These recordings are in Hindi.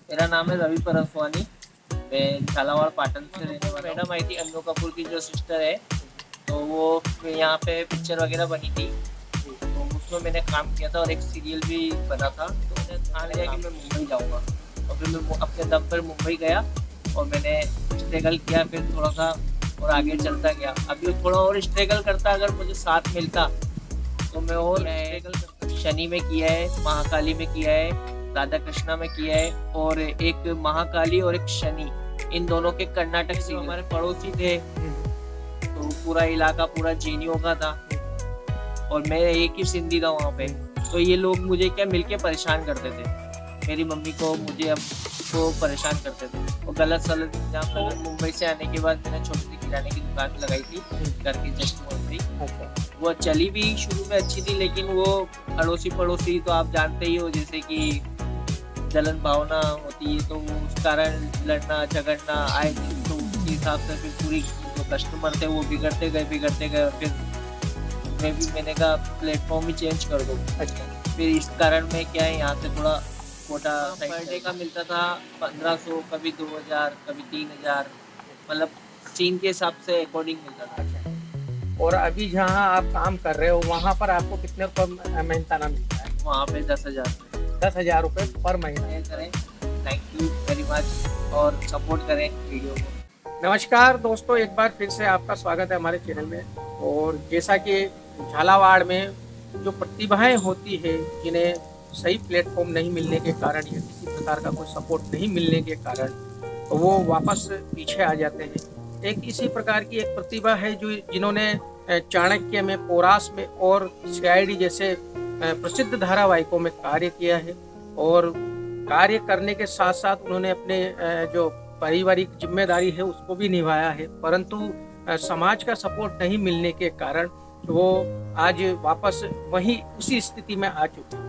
मेरा नाम है रवि परसवानी। मैं झालावाड़ पाटन से रहने वाला हूँ। मैडम आई थी अन्नू कपूर की जो सिस्टर है, तो वो यहाँ पे पिक्चर वगैरह बनी थी, तो उसमें मैंने काम किया था और एक सीरियल भी बना था। तो मैंने ठान लिया कि मैं मुंबई जाऊँगा, और फिर मैं अपने दम पर मुंबई गया और मैंने स्ट्रगल किया, फिर थोड़ा सा और आगे चलता गया। अभी थोड़ा और स्ट्रगल करता, अगर मुझे साथ मिलता तो मैं और स्ट्रगल करता। शनि में किया है, महाकाली में किया है, राधा कृष्णा में किया है, और एक महाकाली और एक शनि, इन दोनों के कर्नाटक से हमारे पड़ोसी थे, तो पूरा इलाका पूरा जेनियों का था और मैं एक ही सिंधी था वहाँ पे। तो ये लोग मुझे क्या मिलके परेशान करते थे, मेरी मम्मी को, मुझे अब को परेशान करते थे। वो गलत सलत इंजाम। मुंबई से आने के बाद मैंने छोटी सी किराने की दुकान लगाई थी घर के जस्ट मोहल्ले। वो चली भी शुरू में अच्छी थी, लेकिन वो अड़ोसी पड़ोसी तो आप जानते ही हो, जैसे कि जलन भावना होती है, तो उस कारण लड़ना झगड़ना आए दिन, तो उसके हिसाब से फिर पूरी जो कस्टमर थे वो बिगड़ते गए। फिर मैंने कहा प्लेटफॉर्म ही चेंज कर दो। अच्छा। फिर इस कारण मैं क्या है, यहाँ से थोड़ा कोटा पर डे का मिलता था 1500, कभी 2000, कभी 3000, मतलब सीन के हिसाब से अकॉर्डिंग मिलता था। और अभी जहाँ आप काम कर रहे हो वहाँ पर आपको कितने रुपये मेहनताना मिलता है? वहाँ पे 10,000। 10,000 रुपये पर महीना। शेयर करें, थैंक यू वेरी मच, और सपोर्ट करें वीडियो को। नमस्कार दोस्तों, एक बार फिर से आपका स्वागत है हमारे चैनल में। और जैसा कि झालावाड़ में जो प्रतिभाएं होती है, जिन्हें सही प्लेटफॉर्म नहीं मिलने के कारण या किसी प्रकार का कोई सपोर्ट नहीं मिलने के कारण, तो वो वापस पीछे आ जाते हैं। एक इसी प्रकार की एक प्रतिभा है जो जिन्होंने चाणक्य में, पोरास में और सीआईडी जैसे प्रसिद्ध धारावाहिकों में कार्य किया है। और कार्य करने के साथ साथ उन्होंने अपने जो पारिवारिक जिम्मेदारी है उसको भी निभाया है, परंतु समाज का सपोर्ट नहीं मिलने के कारण वो आज वापस वही उसी स्थिति में आ चुके हैं।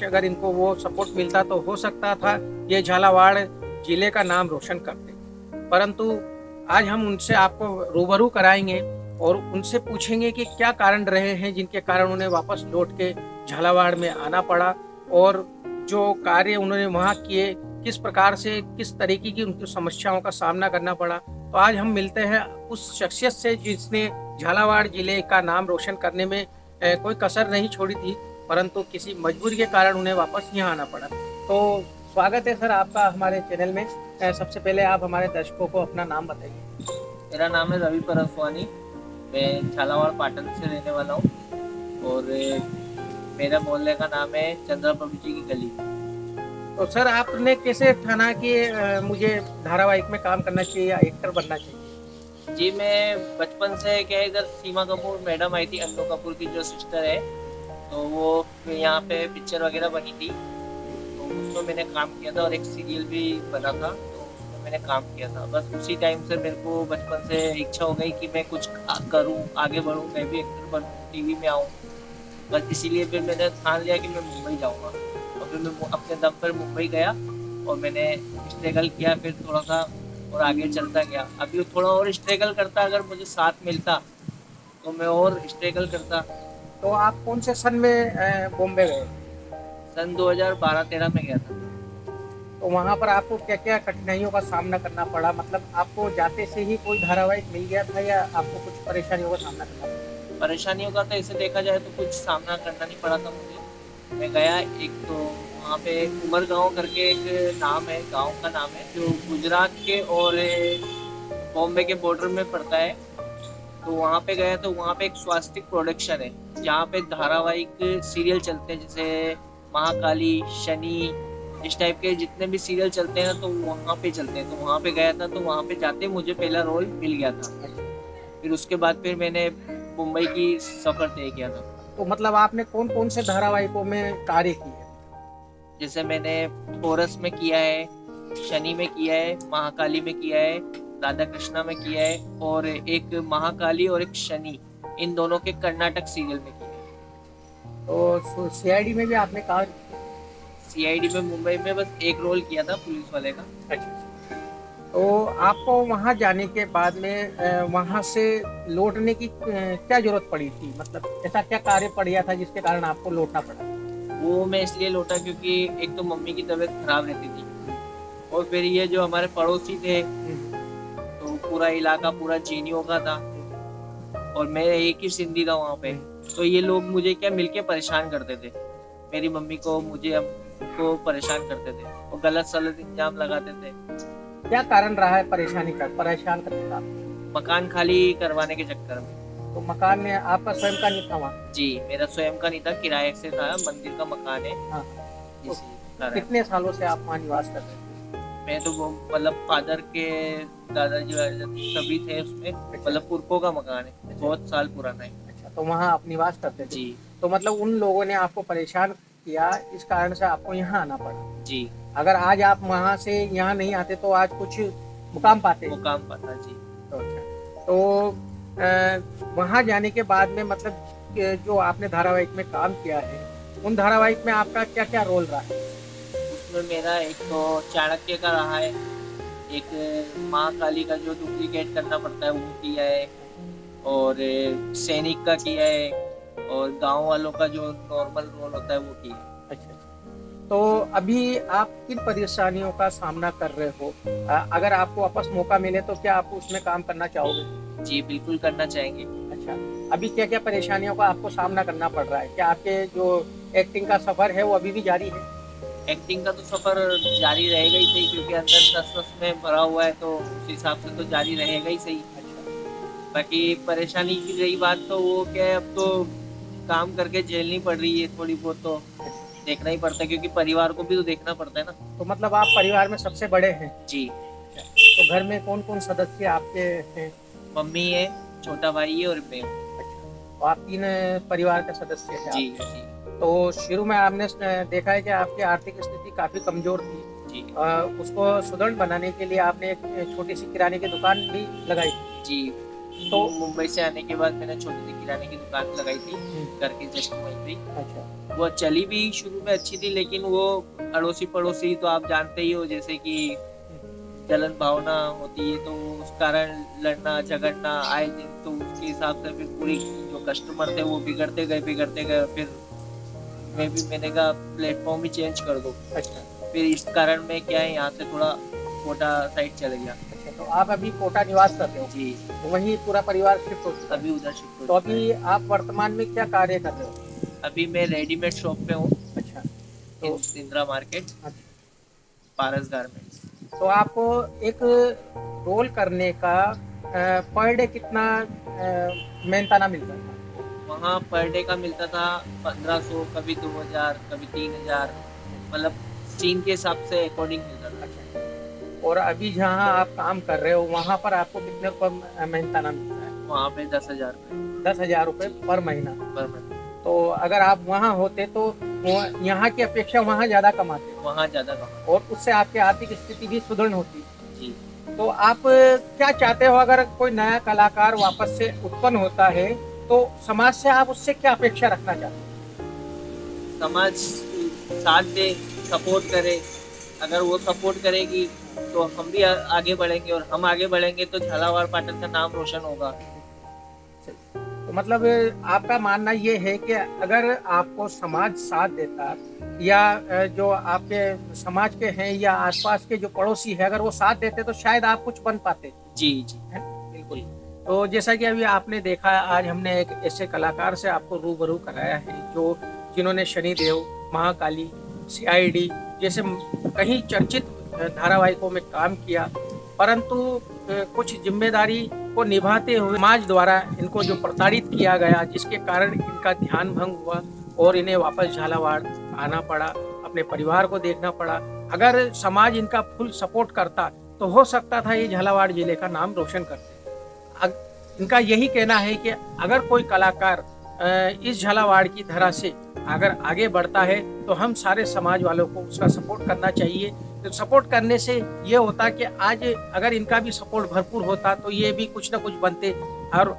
अगर इनको वो सपोर्ट मिलता तो हो सकता था ये झालावाड़ जिले का नाम रोशन करते, परंतु आज हम उनसे आपको रूबरू कराएंगे और उनसे पूछेंगे कि क्या कारण रहे हैं जिनके कारण उन्हें वापस लौट के झालावाड़ में आना पड़ा, और जो कार्य उन्होंने वहाँ किए किस प्रकार से, किस तरीके की उनकी समस्याओं का सामना करना पड़ा। तो आज हम मिलते हैं उस शख्सियत से जिसने झालावाड़ जिले का नाम रोशन करने में कोई कसर नहीं छोड़ी थी, परंतु किसी मजबूरी के कारण उन्हें वापस यहाँ आना पड़ा। तो स्वागत है सर आपका हमारे चैनल में। सबसे पहले आप हमारे दर्शकों को अपना नाम बताइए। मेरा नाम है रवि परसवानी। मैं झालावाड़ पाटन से रहने वाला हूँ, और मेरे मोहल्ले का नाम है चंद्रा प्रभु जी की गली। तो सर आपने कैसे ठाना कि मुझे धारावाहिक में काम करना चाहिए या एक्टर बनना चाहिए? जी, मैं बचपन से क्या है, इधर सीमा कपूर मैडम आई थी, अन्नू कपूर की जो सिस्टर है, तो वो यहाँ पे पिक्चर वगैरह बनी थी, तो उसमें मैंने काम किया था और एक सीरियल भी बना था, तो उसमें मैंने काम किया था। बस उसी टाइम से मेरे को बचपन से इच्छा हो गई कि मैं कुछ करूँ, आगे बढ़ूँ, मैं भी एक्टर बनूँ, टीवी में आऊँ। बस इसीलिए फिर मैंने ठान लिया कि मैं मुंबई जाऊँगा, और फिर मैं अपने दम पर मुंबई गया और मैंने स्ट्रगल किया, फिर थोड़ा सा और आगे चलता गया। अभी थोड़ा और स्ट्रगल करता, अगर मुझे साथ मिलता तो मैं और स्ट्रगल करता। तो आप कौन से सन में बॉम्बे गए? सन 2012-13 में गया था। तो वहाँ पर आपको क्या क्या कठिनाइयों का सामना करना पड़ा? मतलब आपको जाते से ही कोई धारावाहिक मिल गया था या आपको कुछ परेशानियों का सामना करना पड़ा? परेशानियों का तो ऐसे देखा जाए तो कुछ सामना करना नहीं पड़ा था मुझे। मैं गया, एक तो वहाँ पे उमर गाँव करके एक नाम है, गाँव का नाम है, जो गुजरात के और बॉम्बे के बॉर्डर में पड़ता है। तो वहाँ पे गया, तो वहाँ पे एक स्वास्तिक प्रोडक्शन है जहाँ पे धारावाहिक सीरियल चलते हैं, जैसे महाकाली, शनि, इस टाइप के जितने भी सीरियल चलते हैं तो वहाँ पे चलते हैं। तो वहाँ पे गया था, तो वहाँ पे जाते मुझे पहला रोल मिल गया था। फिर उसके बाद फिर मैंने मुंबई की सफ़र तय किया था। तो मतलब आपने कौन कौन से धारावाहिकों में कार्य किए? जैसे मैंने पोरस में किया है, शनि में किया है, महाकाली में किया है, राधा कृष्णा में किया है, और एक महाकाली और एक शनि, इन दोनों के कर्नाटक सीरियल में किया है। तो सीआईडी में भी आपने कार्य? सीआईडी में मुंबई में बस एक रोल किया था, पुलिस वाले का। अच्छा। तो आपको वहाँ जाने के बाद में वहाँ से लौटने की क्या जरूरत पड़ी थी? मतलब ऐसा क्या कार्य पड़ गया था जिसके कारण आपको लौटना पड़ा? वो मैं इसलिए लौटा क्योंकि एक तो मम्मी की तबीयत खराब रहती थी, और फिर ये जो हमारे पड़ोसी थे, हम्म, तो पूरा इलाका पूरा चीनियों का था और मैं एक ही सिंधी था वहाँ पे। तो ये लोग मुझे क्या मिलके परेशान करते थे, मेरी मम्मी को, मुझे, अब को परेशान करते थे और गलत सलत इल्जाम लगाते थे। क्या कारण रहा है परेशान करने का? मकान खाली करवाने के चक्कर में। तो मकान में आपका स्वयं का नहीं था वहाँ? जी, मेरा स्वयं का नहीं था, किराए से था, मंदिर का मकान है। हाँ। तो इसी कारण कितने सालों से आप वहाँ निवास कर रहे थे? मैं तो वो मतलब फादर के दादाजी वादाजी सभी थे उसमें, मतलब पुरखों का मकान है, बहुत साल पुराना है। अच्छा, तो वहाँ आप निवास करते थे? जी तो मतलब उन लोगों ने आपको परेशान किया, इस कारण से आपको यहाँ आना पड़ा। जी, अगर आज आप वहाँ से यहाँ नहीं आते तो आज कुछ मुकाम पाते। मुकाम पता जी। तो अच्छा, तो वहाँ जाने के बाद में मतलब जो आपने धारावाहिक में काम किया है, उन धारावाहिक में आपका क्या क्या रोल रहा है? उसमें मेरा एक तो चाणक्य का रहा है, एक माँ काली का जो डुप्लीकेट करना पड़ता है वो किया है, और सैनिक का किया है, और गांव वालों का जो नॉर्मल रोल होता है वो किया है। अच्छा अच्छा। तो अभी आप किन परेशानियों का सामना कर रहे हो? अगर आपको वापस मौका मिले तो क्या आप उसमें काम करना चाहोगे? जी बिल्कुल करना चाहेंगे। अच्छा, अभी क्या क्या परेशानियों का आपको सामना करना पड़ रहा है? क्या आपके जो एक्टिंग का सफर है वो अभी भी जारी है? एक्टिंग का तो सफर जारी रहेगा ही सही, क्योंकि अंदर तस में भरा हुआ है, तो उस हिसाब से तो जारी रहेगा ही सही। अच्छा। बाकी परेशानी की रही बात, तो वो क्या है, अब तो काम करके झेलनी पड़ रही है थोड़ी बहुत, तो देखना ही पड़ता है, क्योंकि परिवार को भी तो देखना पड़ता है ना। तो मतलब आप परिवार में सबसे बड़े हैं? जी, तो घर में कौन कौन सदस्य आपके हैं? मम्मी है, छोटा भाई है और मैं हूँ। अच्छा, तो आप 3 परिवार के सदस्य हैं जी आपके। जी तो शुरू में आपने देखा है कि आपकी आर्थिक स्थिति काफी कमजोर थी। जी उसको सुदृढ़ बनाने के लिए आपने एक छोटी सी किराने की दुकान भी लगाई। जी। तो मुंबई से आने के बाद मैंने छोटी सी किराने की दुकान लगाई थी, घर के जस्ट वहीं पे। अच्छा। वो चली भी शुरू में अच्छी थी, लेकिन वो अड़ोसी पड़ोसी तो आप जानते ही हो, जैसे कि जलन भावना होती है, तो उस कारण लड़ना झगड़ना आए दिन, तो उसके हिसाब से फिर पूरी जो कस्टमर थे वो बिगड़ते गए। फिर मैंने कहा प्लेटफॉर्म ही चेंज कर दो। अच्छा। फिर इस कारण में क्या है, यहाँ से थोड़ा कोटा साइड चले गया। अच्छा, तो आप अभी कोटा निवास करते हो? जी, तो वहीं पूरा परिवार शिफ्ट हो चुका है? अभी उधर शिफ्ट हो तो चुका है। अभी आप वर्तमान में क्या कार्य कर रहे हो? अभी मैं रेडीमेड शॉप पे हूँ, अच्छा। तो इंदिरा मार्केट, अच्छा, पारस गारमेंट्स। तो आपको एक रोल करने का पर डे कितना मेहनताना मिलता था? वहाँ पर डे का मिलता था 1500, कभी 2000, कभी 3000, मतलब सीन के हिसाब से अकॉर्डिंग मिलता था। अच्छा। और अभी जहाँ आप काम कर रहे हो वहाँ पर आपको कितने पर मेहनताना मिलता है? वहाँ पे 10,000 10,000 रुपये पर महीना। Per month. तो अगर आप वहाँ होते तो यहाँ की अपेक्षा वहाँ ज़्यादा कमाते वहाँ ज़्यादा कमा। और उससे आपकी आर्थिक स्थिति भी सुदृढ़ होती। जी, तो आप क्या चाहते हो, अगर कोई नया कलाकार वापस से उत्पन्न होता है तो समाज से आप उससे क्या अपेक्षा रखना चाहते हो? समाज साथ दे, सपोर्ट करे। अगर वो सपोर्ट करेगी तो हम भी आगे बढ़ेंगे, और हम आगे बढ़ेंगे तो झालावाड़ पाटन का नाम रोशन होगा। तो मतलब आपका मानना ये है कि अगर आपको समाज साथ देता या जो आपके समाज के हैं या आसपास के जो पड़ोसी है अगर वो साथ देते तो शायद आप कुछ बन पाते। जी जी है? बिल्कुल। तो जैसा कि अभी आपने देखा, आज हमने एक ऐसे कलाकार से आपको रूबरू कराया है जो जिन्होंने शनिदेव, महाकाली, सीआईडी जैसे कई चर्चित धारावाहिकों में काम किया, परंतु कुछ जिम्मेदारी को निभाते हुए समाज द्वारा इनको जो प्रताड़ित किया गया, जिसके कारण इनका ध्यान भंग हुआ और इन्हें वापस झालावाड़ आना पड़ा, अपने परिवार को देखना पड़ा। अगर समाज इनका फुल सपोर्ट करता तो हो सकता था ये झालावाड़ जिले का नाम रोशन करते। इनका यही कहना है कि अगर कोई कलाकार इस झालावाड़ की धरा से अगर आगे बढ़ता है तो हम सारे समाज वालों को उसका सपोर्ट करना चाहिए। तो सपोर्ट करने से ये होता कि आज अगर इनका भी सपोर्ट भरपूर होता तो ये भी कुछ ना कुछ बनते, और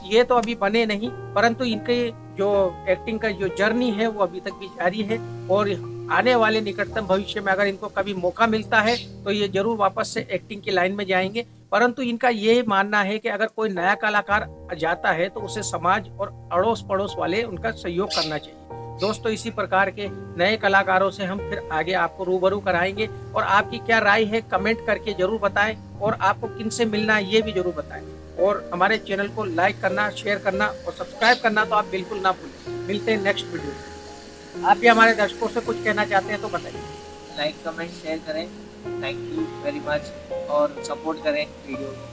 ये तो अभी बने नहीं, परंतु इनके जो एक्टिंग का जो जर्नी है वो अभी तक भी जारी है, और आने वाले निकटतम भविष्य में अगर इनको कभी मौका मिलता है तो ये जरूर वापस से एक्टिंग की लाइन में जाएंगे। परंतु इनका ये मानना है कि अगर कोई नया कलाकार जाता है तो उसे समाज और अड़ोस पड़ोस वाले उनका सहयोग करना चाहिए। दोस्तों इसी प्रकार के नए कलाकारों से हम फिर आगे आपको रूबरू कराएंगे। और आपकी क्या राय है कमेंट करके जरूर बताएं, और आपको किन से मिलना है ये भी जरूर बताएं। और हमारे चैनल को लाइक करना, शेयर करना और सब्सक्राइब करना तो आप बिल्कुल ना भूलें। मिलते हैं नेक्स्ट वीडियो में। आप भी हमारे दर्शकों से कुछ कहना चाहते हैं तो बताइए। लाइक कमेंट शेयर करें, थैंक यू वेरी मच, और सपोर्ट करें वीडियो को।